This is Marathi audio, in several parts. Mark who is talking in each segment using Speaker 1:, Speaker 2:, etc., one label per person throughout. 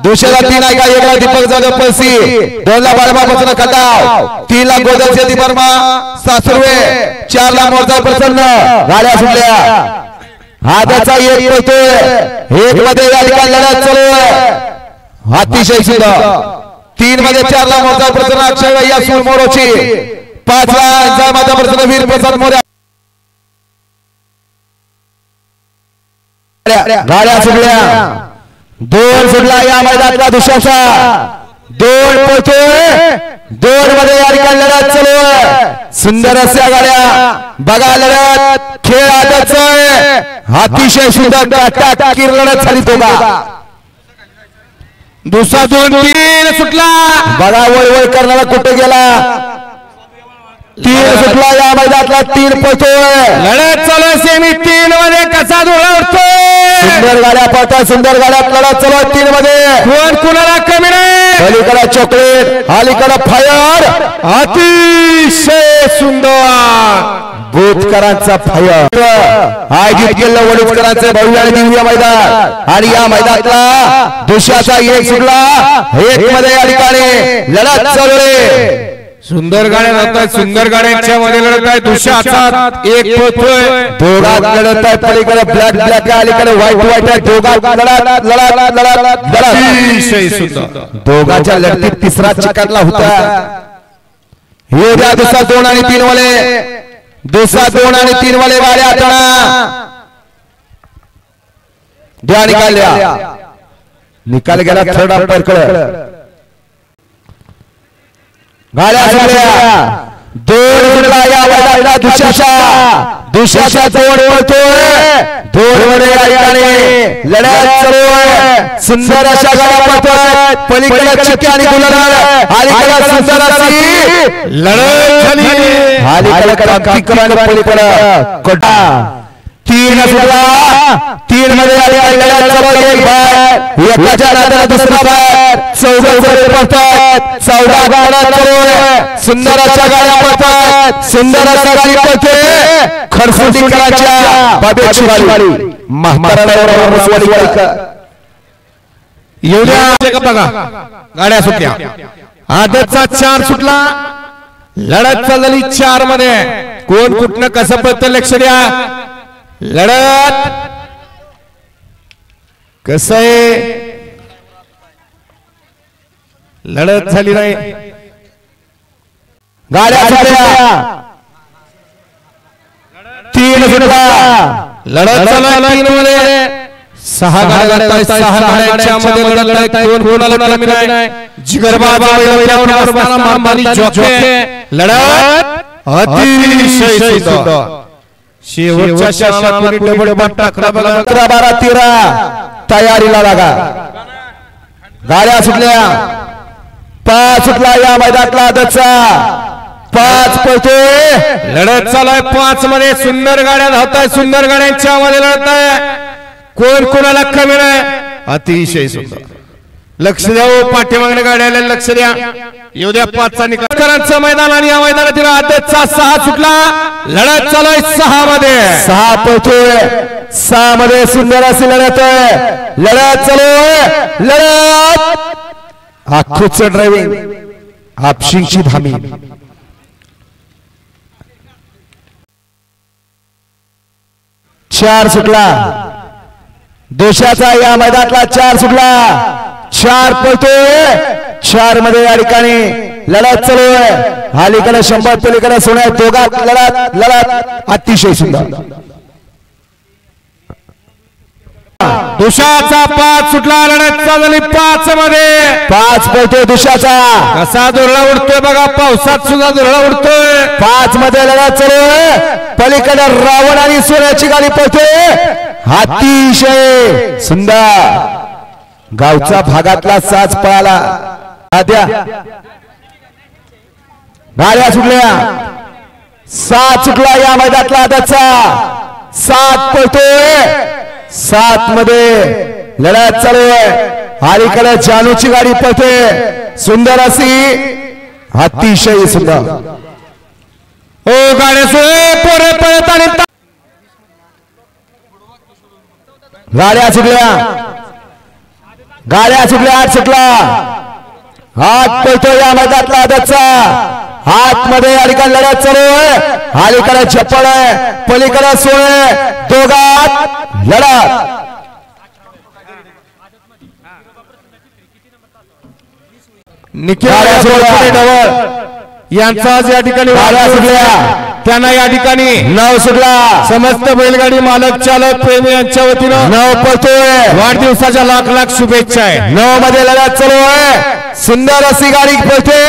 Speaker 1: दुसऱ्याला 3 आहे का, 1 ला दीपक जाधव पळसी, 2 ला बाळमापासून खटाव, 3 ला गोदल शेती वर्मा सासुर्वे, 4 ला मोरचा प्रसन्न. गाड्या सुटल्या. हाताचा 1 पळतोय, 1 मध्ये या ठिकाणी लढत चालू आहे. अतिशय सुंदर. 3 मध्ये 4 ला मोरचा प्रसन्न अक्षय या सूर मोरोची, 5 ला जामाचा प्रसन्न वीर प्रसाद मोरे. गाड्या सुटल्या. 2 सुटला या मैदानातला दुसऱ्याचा, 2 पळतोय, 2 मध्ये या ठिकाणी लढत चालू आहे. सुंदर अशा गाड्या बघा. लढत खेळ आदच आहे. अतिशय सुंदर टाकीर लढत झाली. तो का
Speaker 2: दुसरा 2-3 सुटला
Speaker 1: बघा. वळवळ करणारा कुठे गेला. 3 सुटला या मैदानातला, 3 पळतोय.
Speaker 2: लढत चालू आहे. सेमी 3 मध्ये कसा धुळा उडतोय.
Speaker 1: सुंदर गाड्या पळतात. सुंदर गाड्या लढत चालू आहे. 3 मध्ये
Speaker 2: कोण कुणाला कमी नाही.
Speaker 1: पलीकडे चॉकलेट, अलीकडे फायर.
Speaker 2: अतिशय सुंदर
Speaker 1: भूतकरांचा फायर आयोजित केलेलं वडूजकरांचे भव्य आणि दिव्य मैदान. आणि या मैदानातला दुसऱ्याचा 1 सुटला, 1 मध्ये या ठिकाणी लढत चालू आहे.
Speaker 2: सुंदर गाड्या लढतात. सुंदर गाड्यांच्या मध्ये लढत आहे. दुसऱ्याचा 1 पळतोय.
Speaker 1: दोघात लढत आहे. पलीकडे ब्लॅक ब्लॅक आहे, अलीकडे व्हाईट व्हाईट आहे. दोघात लढत लढत लढत लढत.
Speaker 2: अतिशय सुंदर.
Speaker 1: दोघांच्या लढतीत तिसरा चिकाटला होता. हे द्या दुसरा 2 आणि 3 वाले. दुसरा 2 आणि 3 वाले गाड्या आता द्या. निकाल गेला थर्ड अंपायर कडे. गाड्या सुटल्या. 2 सुटला या मैदानाला दुसऱ्याचा 2 पळतोय. 2 मध्ये या ठिकाणी लढत चालू आहे. सुंदर अशा गाड्या पळतात. पलीकडे चिक्की आणि गुलाल, अलीकडे सुंदर अशी
Speaker 2: लढत झाली.
Speaker 1: अलीकडे किकराने पलीकडे कोटा. 3 सुटला. 3 मध्ये लढत चालू आहे. एक बाहेर, एकाच्या नादाला दुसरा बाहेर. 14 पळतात. 14 गाड्या चालू आहे. सुंदर अशा गाड्या पळतात. सुंदर अशा गाडी पळते. खरसुटीकरांच्या बाबेची गाडी म्हातारावर
Speaker 2: येऊ द्या. बघा गाड्या सुटल्या. आदतचा 4 सुटला. लढत चालली 4 मध्ये. कोण कुठनं कसं पळतं लक्ष द्या. लढत कसं आहे. लढत झाली नाही.
Speaker 1: गाड्या सुटल्या. 3 सुटला.
Speaker 2: लढत चालू आहे 3 मध्ये. 6 गाड्या 6 गाड्यांच्या मध्ये लढत आहे. कोण कोणाला कमी नाही. जिगरबाज लढत अतिशय सुंदर. शेवटच्या क्षणाला डबल टाकला बघा.
Speaker 1: 11, 12, 13 तयारीला लागा. गाड्या सुटल्या. 5 सुटला या मैदानातला आदतचा. 5 पळतोय.
Speaker 2: लढत चालू आहे 5 मध्ये. सुंदर गाड्या धावत आहेत. सुंदर गाड्यांच्या मध्ये लढत आहे. कोण कोणाला कमी नाही. अतिशय सुंदर. लक्ष द्या. पाठीमागण्या गाड्याला लक्ष द्या. येऊ द्या 5चा निकाल. मैदान आणि या मैदानातील आदतचा 6 सुटला. लढत चालू आहे 6 मध्ये.
Speaker 1: 6 पळतोय. 6 मध्ये सुंदर अशी लढत आहे. लढत चालू आहे. लढत आखूचं ड्रायव्हिंग, हापशिंगची धामी. चार सुटला. देशाचा या मैदानातला 4 सुटला. 4 पळतोय. 4 मध्ये या ठिकाणी लढत चालू आहे. अलीकडे 100 पलीकडे सोन्या. दोघात लढत लढत अतिशय सुंदर.
Speaker 2: दुशाचा 5 सुटला. लढत चालली 5 मध्ये.
Speaker 1: 5 पळतोय दुशाचा.
Speaker 2: कसा दुरळा उडतोय बघा. पावसात सुद्धा दुरळा उडतोय.
Speaker 1: 5 मध्ये लढत चालू आहे. पलीकडे रावण आणि सोन्याची गाडी पळतोय. अतिशय सुंदर. गावचा भागातला साज पळाला. द्या. गाड्या सुटल्या. 7 सुटला या मैदानातला आदतचा. 7 पळतोय. 7 मध्ये लढत चालू आहे. अलीकडे जानूची गाडी पळते. सुंदर अशी. अतिशय सुंदर.
Speaker 2: हो गाड्या पोरे पळत आणि
Speaker 1: गाड्या सुटल्या. गाड्या सुटल्या, आठ सुटला, हात पळतो या मैदानातला आदतचा, हात मध्ये अलीकडे लढत चालू आहे, अलीकडे चप्पल आहे, पलीकडे सोळ आहे, दोघात लढत.
Speaker 2: यांचा आज या ठिकाणी त्यांना या ठिकाणी
Speaker 1: नाव सुटला.
Speaker 2: समस्त बैलगाडी मालक चालक प्रेमी यांच्या वतीनं
Speaker 1: नाव पळतोय,
Speaker 2: वाढदिवसाच्या लाख लाख शुभेच्छा आहे.
Speaker 1: नाव मध्ये लढत चालू आहे, सुंदर अशी गाडी पळते,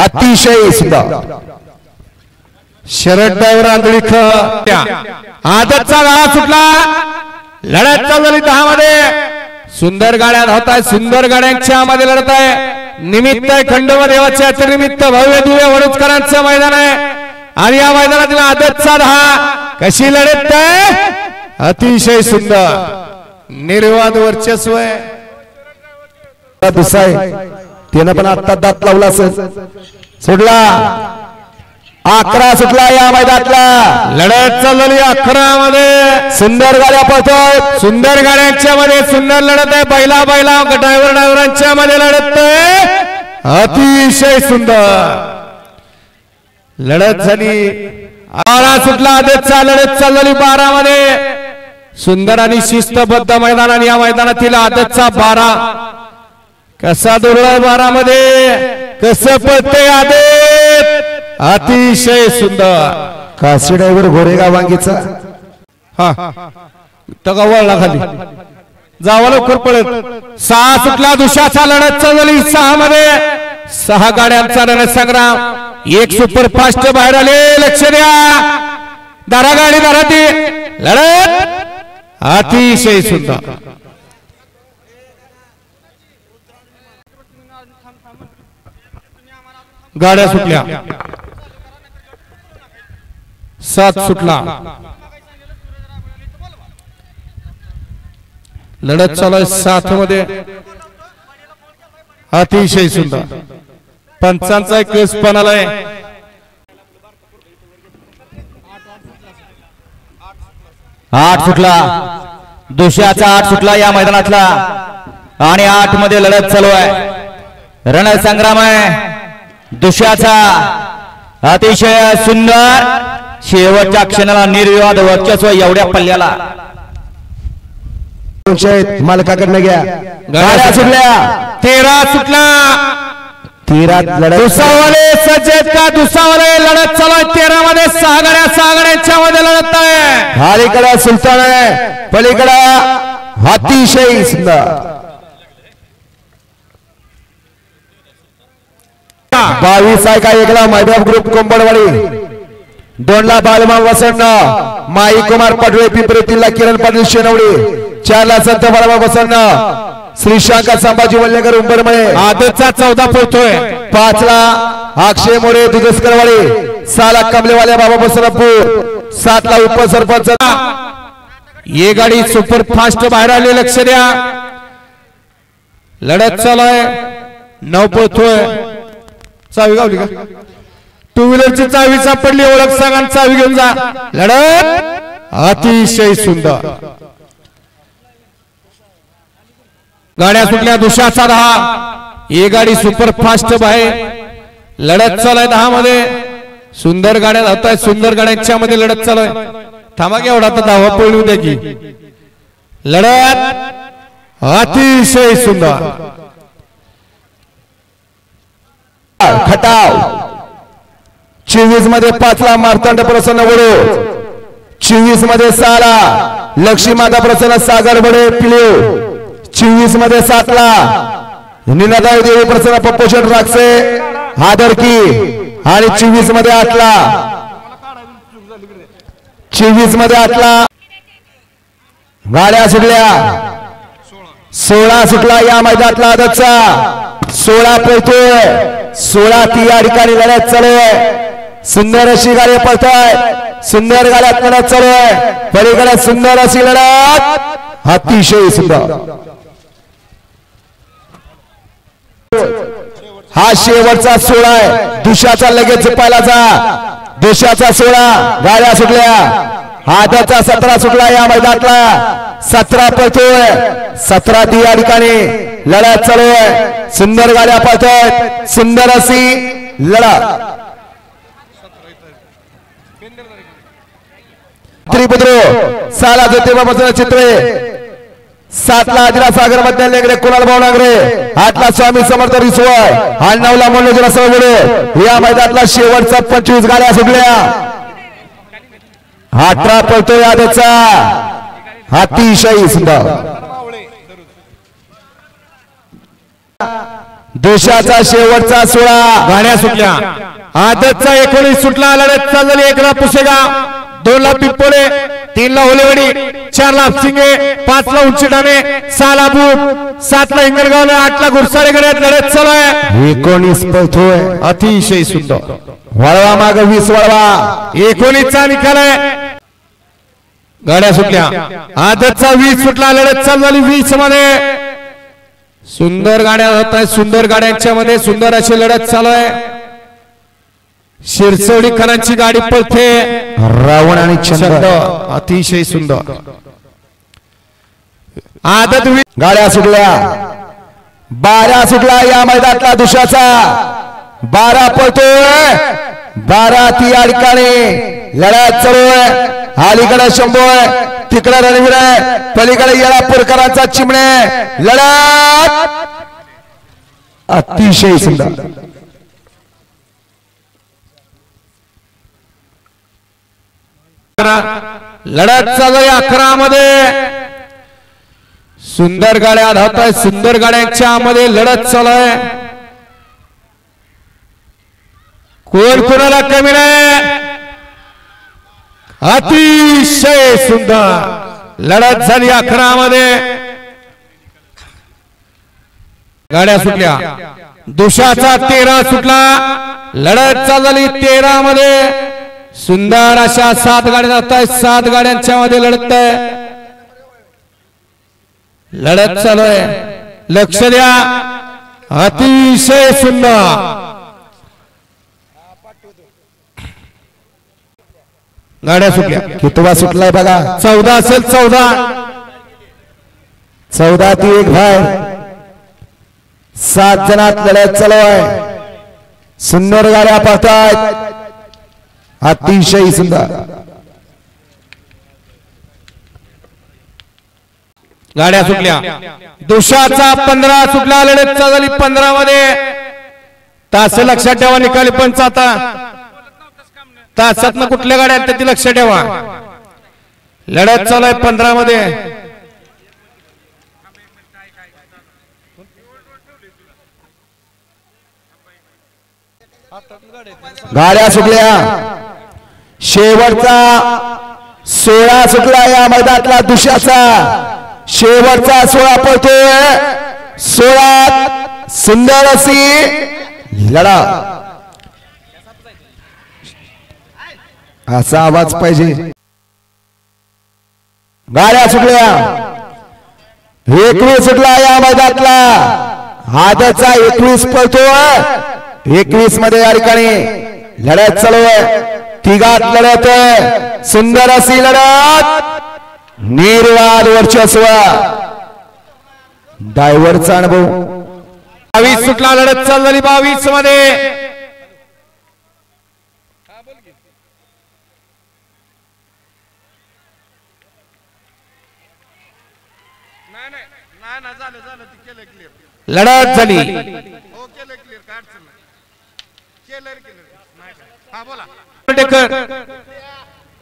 Speaker 1: अतिशय सुंदर.
Speaker 2: शरद ड्रायव्हर आंधळी आदतचा 10 सुटला, लढत चालू झाली 10 मध्ये. सुंदर गाड्या धावत आहेत, सुंदर गाड्यांच्या मध्ये लढत आहे. निमित्त आहे खंडोबा देवाच्या निमित्त भव्य दिव्य वडोदकरांचं मैदान आहे आणि या मैदानातील आदतचा 10 कशी लढत आहे, अतिशय सुंदर निर्वाद वर्चस्व आहे.
Speaker 1: त्यानं पण आता दात लावला असेल. सुटला 11 सुटला या मैदानातला,
Speaker 2: लढत चालली 11 मध्ये.
Speaker 1: सुंदर गाड्या पळतोय,
Speaker 2: सुंदर गाड्यांच्या मध्ये सुंदर लढत आहे. बैला ड्रायव्हरांच्या मध्ये लढत आहे, अतिशय सुंदर लढत झाली. 12 सुटला आदतचा, लढत चालली 12 मध्ये. सुंदर आणि शिस्तबद्ध मैदान आणि या मैदानातील आदतचा 12 कसा दुर्लभ 12 मध्ये कसं पळते आदत, अतिशय सुंदर.
Speaker 1: काशी ड्रायव्हर गोरेगाव वांगीचा
Speaker 2: तगा वळला खाली जावं लवकर पळत. 6 सुटला दुशाचा, लढत चालली 6 मध्ये. 6 गाड्यांचा रणसंग्राम, एक सुपरफास्ट बाहेर आले, लक्ष द्या, दारा गाडी दाराती लढत, अतिशय सुंदर. गाड्या सुटल्या, 7 सुटला, लढत चालू आहे 7 मध्ये, अतिशय सुंदर. पंचांचा एक केस पण आलाय.
Speaker 1: 8 सुटला, दुसऱ्याचा 8 सुटला या मैदानातला आणि 8 मध्ये लढत चालू आहे, रणसंग्राम आहे. दुसऱ्याचा अतिशय सुंदर, शेवटच्या क्षणाला निर्विवाद वर्चस्व एवढ्या पल्ल्याला. मालकाकडनं घ्या. गाड्या सुटल्या,
Speaker 2: 13 सुटला,
Speaker 1: 13 लढत.
Speaker 2: दुसावाले सज्जेत का दुसावाले लढत चालू आहे 13 मध्ये. 6 गाड्यांच्या मध्ये लढत आहे.
Speaker 1: अलीकडे सुलतान आहे, पलीकडे अतिशय सुंदर. 22 आहे का एकला मैदान ग्रुप कोंबडवाडी, 2 ला बालमा वसंत, माई कुमार पडवे पिंपरी, 3 ला किरण पाटील शेनवडी, 4 ला संत बाळमा वसंत, श्रीशांक संभाजी वल्लेकर उंबरमळे.
Speaker 2: आदतचा 14 पोहोचतोय.
Speaker 1: 5 ला अक्षय मोरे दुधस्करवाडी, 6 ला कमलेवाल्या बाबा बसरपूर, 7 ला उपसरपंच.
Speaker 2: ये गाडी सुपर फास्ट बाहेर आली, लक्ष द्या, लढत चालू आहे. 9 पोहोचतोय. चावी गावली का? 2 व्हीलरची चावी सापडली, ओळख सांगा, चावी घेऊन जा. लढत अतिशय सुंदर. गाड्या सुटल्या, दुशाचा 10. ही गाडी सुपर फास्ट बाहेर, लढत चालू आहे 10 मध्ये. सुंदर गाड्या धावत आहेत, सुंदर गाड्यांच्या मध्ये लढत चालू आहे. थांबा की एवढा तर धावा पळू द्या की. लढत अतिशय सुंदर.
Speaker 1: खटाव 24 मध्ये 5 ला मार्तंड प्रसन्न वडू, 24 मध्ये 6 ला लक्ष्मी माता प्रसन्न सागर बडे पिलिओ, 24 मध्ये 7 ला नीनादाई देवी प्रसन्न पप्पोषण राक्षे हादरकी आणि 24 मध्ये 8 ला 24 मध्ये 8 ला गाड्या सुटल्या. 16 सुटला या मैदानातला आदतचा, 16 पळतोय, 16 ती या ठिकाणी लढत चालू आहे. सुंदर अशी गाडी पळताय, सुंदर गाड्यात लढत चालू आहे, पलीकडे सुंदर अशी लढत, अतिशय सुंदर. हा शेवटचा 16 आहे, दुशाचा लगेच झुपायला जा. दुशाचा 16 गाड्या सुटल्या, आदतचा 17 सुटला या मैदानातला 17 पळतोय 17 ती या ठिकाणी लढत चालू आहे सुंदर गाड्या पळतोय सुंदर अशी लढत त्रिपुत्र साला ज्योतिबा चित्रे 7 ला आदिरा सागर मधले कुणाल भावनागरे 8 ला स्वामी समर्थ रिसवळ आणि 9 ला मनोजरा सवगडे या मैदानातला शेवटचा 25 गाड्या सुटल्या 18 पळतोय आदतचा अतिशय सुंदर देशाचा शेवटचा 16
Speaker 2: गाड्या सुटल्या आदतचा 19 सुटला लढत चालली 1 ला पुसेगाव 2 ला पिंपोळे 3 ला होलेवाडी 4 ला सिंगे 5 ला उंचीडाने 6 ला बुट 7 ला इंगळगाव 8 ला गुरसाळे गड्यात लढत चालू आहे
Speaker 1: 19 पळतोय
Speaker 2: अतिशय सुंदर
Speaker 1: वळवा माग 20 वळवा
Speaker 2: 19 चा निकाल आहे गाड्या सुटल्या आदतचा 20 सुटला लढत चालू झाली 20 मध्ये सुंदर गाड्या होत आहेत सुंदर गाड्यांच्या मध्ये सुंदर अशी लढत चालू आहे शिरसोडीकरांची गाडी पळते
Speaker 1: रावण आणि चंद्र
Speaker 2: अतिशय सुंदर आदत
Speaker 1: गाड्या सुटल्या 12 सुटला या मैदानातला दुशाचा 12 पळतोय 12 ती या ठिकाणी लढत चालू आहे अलीकडे शंभू आहे तिकडे रणवीर आहे पलीकडे येळापूरकरांचा चिमणे लढत अतिशय सुंदर
Speaker 2: लढत चालू आहे 11 मध्ये सुंदर गाड्या धावत आहेत सुंदर गाड्यांच्या मध्ये लढत चालू आहे कोण कोणाला कमी नाही अतिशय सुंदर लढत झाली 11 मध्ये गाड्या सुटल्या दुशाचा 13 सुटला लढत झाली 13 मध्ये सुंदर अशा 7 गाड्या जात आहेत 7 गाड्यांच्या मध्ये लढत आहे लढत चालू आहे लक्ष द्या अतिशय सुंदर गाड्या सुटल्या
Speaker 1: कितवा सुटलाय बघा
Speaker 2: 14 असेल
Speaker 1: 14 ती एक बाहेर 7 जणात लढत चालू आहे सुंदर गाड्या पाहतायत अतिशय सुंदर
Speaker 2: गाड्या सुटल्या दुशाचा 15 सुटला लढत झाली 15 मध्ये तास लक्षात ठेवा निकाली पंच आता तासात कुठल्या गाड्या आहेत ती लक्षात ठेवा लढत चालू आहे 15 मध्ये
Speaker 1: गाड्या सुटल्या शेवटचा 16 सुटला या मैदानातला दुशाचा शेवटचा 16 पळतोय 16 सुंदर अशी लढा असा आवाज पाहिजे गाड्या सुटल्या 21 सुटला या मैदानातला आदतचा 21 पळतोय 21 मध्ये या ठिकाणी लढत चालू आहे तिघात लढत आहे सुंदर अशी लढत निर्वाद वर्चस्व डायव्हरचा अनुभव
Speaker 2: 22 सुटला लढत चालू झाली 22 मध्ये लढत झाली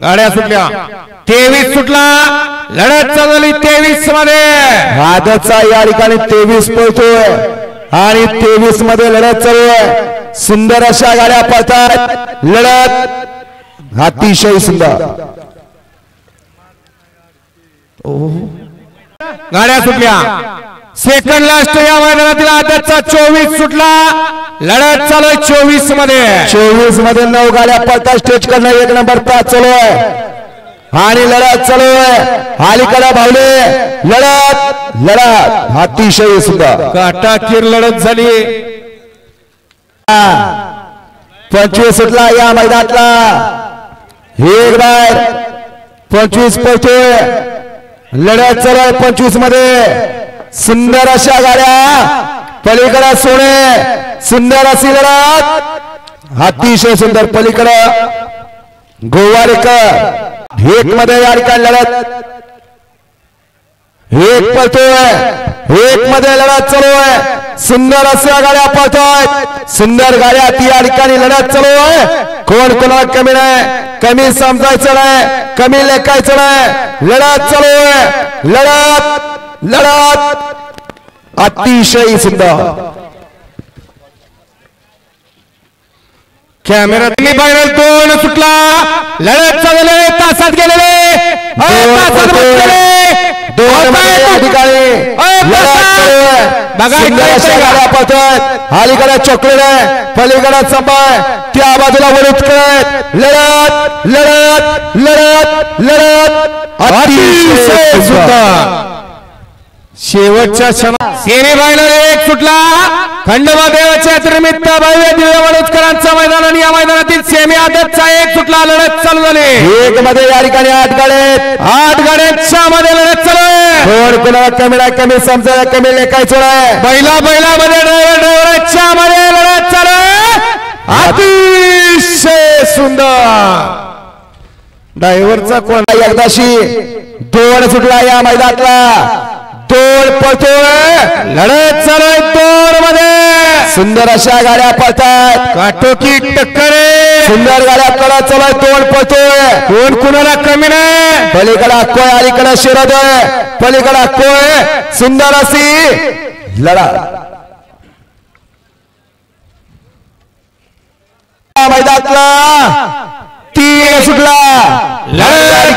Speaker 2: गाड्या सुटल्या 23 सुटला लढत झाली 23 मध्ये
Speaker 1: आदतचा या ठिकाणी 23 पळतोय आणि 23 मध्ये लढत चालू आहे सुंदर अशा गाड्या पळतात लढत अतिशय सुंदर
Speaker 2: गाड्या सुटल्या सेकंड लास्ट या मैदानातील आदतचा 24 सुटला लढत चालू आहे 24 मध्ये
Speaker 1: 24 मध्ये 9 गाड्या पळतात स्टेज कडनं 1 नंबर तास चालू आहे आणि लढत चालू आहे अलीकडे भावले लढत अतिशय सुंदर
Speaker 2: काटाकीर लढत झाली
Speaker 1: 25 सुटला या मैदानातला एक बार 25 पळतोय, लढत चालू आहे 25 मध्ये. सुंदर अशा गाड्या, पलीकडे सोने, सुंदर अशी लढत, अतिशय सुंदर. पलीकडे गोवारीकर एक मध्ये या ठिकाणी लढत, एक पळतोय, एक मध्ये लढत चालू आहे. सुंदर अशा गाड्या पळतायत, सुंदर गाड्या ती या ठिकाणी लढत चालू आहे. कोण कोणाला कमी नाही, कमी समजायचं नाही, कमी लेखायचं नाही. लढत चालू आहे, लढत लढत अतिशय सुंदर.
Speaker 2: कॅमेरा फायनल 2 सुटला. लढत चालले, तासात गेलेले, तासात बसलेले,
Speaker 1: अलीकडे चॉकलेट आहे, पलीकडे संभाय, त्या बाजूला वळूत करत लढत लढत लढत लढत अतिशय सुंदर.
Speaker 2: शेवटच्या सेमीफायनल 1 सुटला. खंडोबा देवाच्या निमित्त भव्य दिव्य वडोदकरांचा मैदान आणि या मैदानातील सेमी आदतचा 1 सुटला. लढत चालू झाली.
Speaker 1: एक मध्ये या ठिकाणी 8
Speaker 2: गाड्यांच्या मध्ये लढत चालू आहे.
Speaker 1: कोण कोणाला कमी नाही, कमी समजायला, कमी लेखायचं नाही.
Speaker 2: बैलामध्ये ड्रायव्हरच्या मध्ये लढत चालू आहे. अतिशय सुंदर. ड्रायव्हरचा कोण
Speaker 1: एकदाशी 2 सुटला या मैदानातला. 2 पळतोय,
Speaker 2: लढत चालू आहे 2 मध्ये.
Speaker 1: सुंदर अशा गाड्या पळतात,
Speaker 2: काटोकी टक्कर आहे.
Speaker 1: सुंदर गाड्या पळत चालू आहे. 2 पळतोय,
Speaker 2: कोण कुणाला कमी नाही.
Speaker 1: पलीकडे कोय, अलीकडे शिरद, पलीकडे कोय, सुंदर अशी लढा. मैदानातला 3 सुटला. लढाई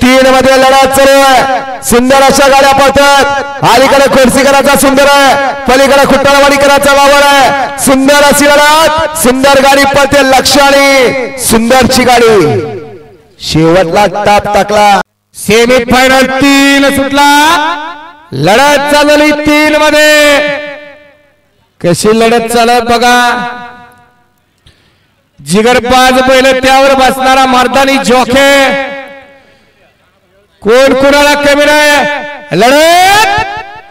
Speaker 1: 3 मध्ये लढत चालू आहे. सुंदर अशा गाड्या पळतात. अलीकडे खोडसीकरांचा सुंदर आहे, पलीकडे खुट्टाळवाडीकरांचा वावर आहे. सुंदर अशी लढत, सुंदर गाडी पळते. लक्षाने सुंदरची गाडी शेवटला टाप टाकला.
Speaker 2: सेमीफायनल 3 सुटला. लढत चालली 3 मध्ये. कशी लढत चालत बघा. जिगरबाज बैल, त्यावर बसणारा मर्दानी जोखे, कोण कोणाला कमी नाही. लढत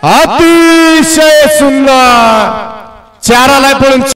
Speaker 2: अतिशय सुंदर. 4 आलाय पळून.